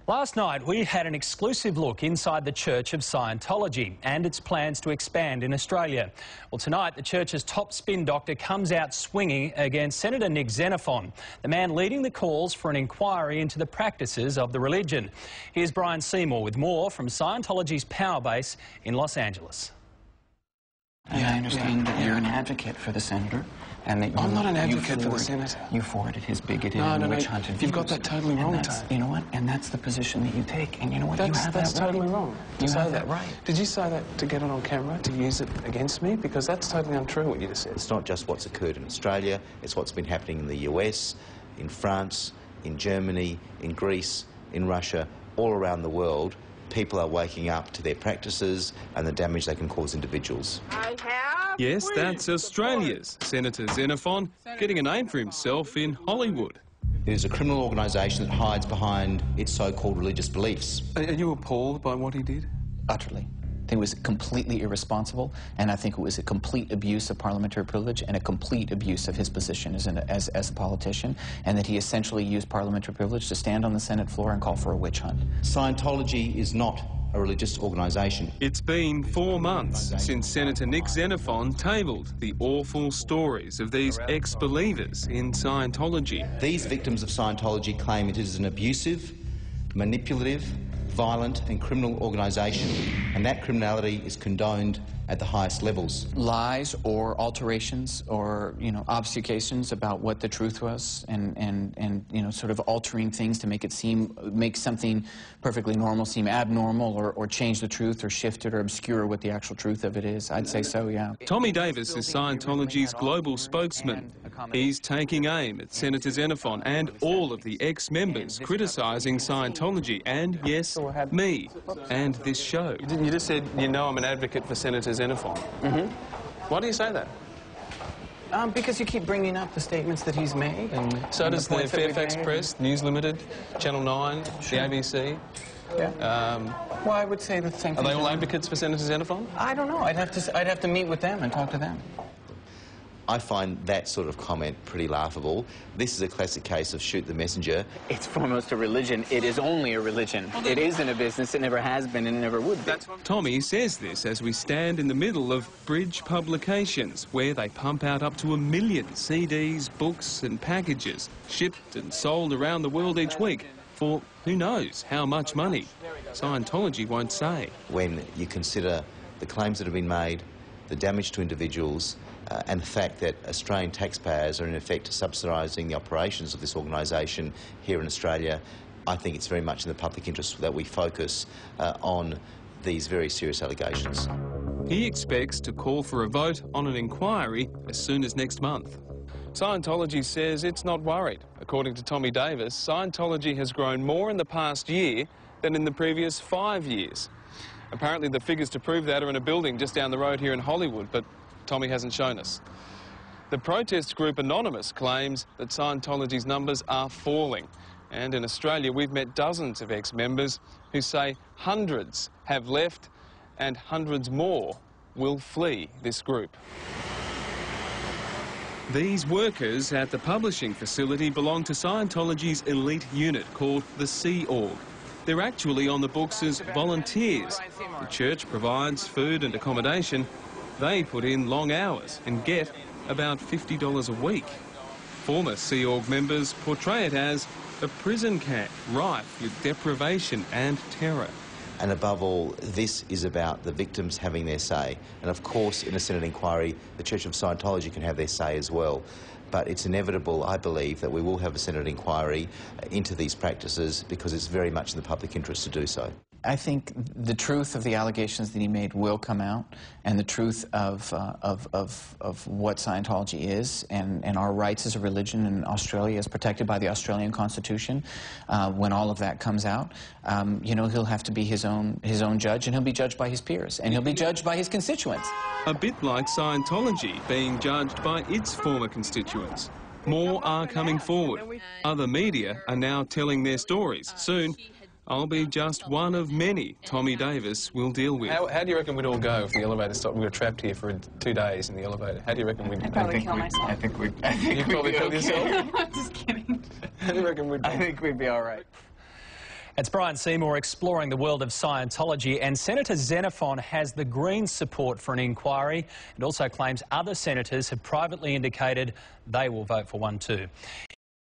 Last night we had an exclusive look inside the Church of Scientology and its plans to expand in Australia. Well, tonight the church's top spin doctor comes out swinging against Senator Nick Xenophon, the man leading the calls for an inquiry into the practices of the religion. Here's Brian Seymour with more from Scientology's power base in Los Angeles. And I understand that you're an advocate for the senator, and that I'm not an advocate for the senator. You forwarded his bigoted witch hunted views. You've got that totally wrong, Tony. You know what? And that's the position that you take. And you know what? That's totally wrong. You have that right. Did you say that to get it on camera, to use it against me? Because that's totally untrue what you just said. It's not just what's occurred in Australia, it's what's been happening in the US, in France, in Germany, in Greece, in Russia, all around the world. People are waking up to their practices and the damage they can cause individuals. Yes, that's Australia's Senator Xenophon getting a name for himself in Hollywood. It is a criminal organisation that hides behind its so-called religious beliefs. Are you appalled by what he did? Utterly. I think it was completely irresponsible, and I think it was a complete abuse of parliamentary privilege and a complete abuse of his position as a politician, and that he essentially used parliamentary privilege to stand on the Senate floor and call for a witch hunt. Scientology is not a religious organisation. It's been 4 months since Senator Nick Xenophon tabled the awful stories of these ex-believers in Scientology. These victims of Scientology claim it is an abusive, manipulative, violent and criminal organisation, and that criminality is condoned at the highest levels. Lies or alterations or, obfuscations about what the truth was, and sort of altering things to make something perfectly normal seem abnormal, or change the truth or shift it or obscure what the actual truth of it is. I'd say so, yeah. Tommy Davis is Scientology's global spokesman. He's taking aim at Senator Xenophon and all of the ex-members criticising Scientology and, yes, me and this show. You just said, I'm an advocate for Senator Xenophon. Mm-hmm. Why do you say that? Because you keep bringing up the statements that he's made. And so does the Fairfax Press, News Limited, Channel 9, Sure. the ABC. Yeah. Well, I would say the same thing. Are they all advocates for Senator Xenophon? I don't know. I'd have to meet with them and talk to them. I find that sort of comment pretty laughable. This is a classic case of shoot the messenger. It's foremost a religion. It is only a religion. It isn't a business. It never has been and it never would be. Tommy says this as we stand in the middle of Bridge Publications, where they pump out up to 1 million CDs, books and packages, shipped and sold around the world each week for who knows how much money. Scientology won't say. When you consider the claims that have been made, the damage to individuals, and the fact that Australian taxpayers are in effect subsidising the operations of this organisation here in Australia, I think it's very much in the public interest that we focus on these very serious allegations. He expects to call for a vote on an inquiry as soon as next month. Scientology says it's not worried. According to Tommy Davis, Scientology has grown more in the past year than in the previous 5 years. Apparently the figures to prove that are in a building just down the road here in Hollywood, but Tommy hasn't shown us. The protest group Anonymous claims that Scientology's numbers are falling. And in Australia, we've met dozens of ex-members who say hundreds have left and hundreds more will flee this group. These workers at the publishing facility belong to Scientology's elite unit called the Sea Org. They're actually on the books as volunteers. The church provides food and accommodation. They put in long hours and get about $50 a week. Former Sea Org members portray it as a prison camp rife with deprivation and terror. And above all, this is about the victims having their say. And of course, in a Senate inquiry, the Church of Scientology can have their say as well. But it's inevitable, I believe, that we will have a Senate inquiry into these practices because it's very much in the public interest to do so. I think the truth of the allegations that he made will come out, and the truth of what Scientology is and our rights as a religion in Australia is protected by the Australian Constitution. When all of that comes out, he'll have to be his own judge, and he'll be judged by his peers, and he'll be judged by his constituents. A bit like Scientology being judged by its former constituents. More are coming forward. Other media are now telling their stories. Soon, I'll be just one of many Tommy Davis will deal with. How do you reckon we'd all go if the elevator stopped? We were trapped here for 2 days in the elevator. How do you reckon we'd... I'd probably kill myself. I think You'd probably kill yourself? Just kidding. How do you reckon we'd... I think we'd be all right. It's Brian Seymour exploring the world of Scientology, and Senator Xenophon has the Greens' support for an inquiry and also claims other senators have privately indicated they will vote for one too.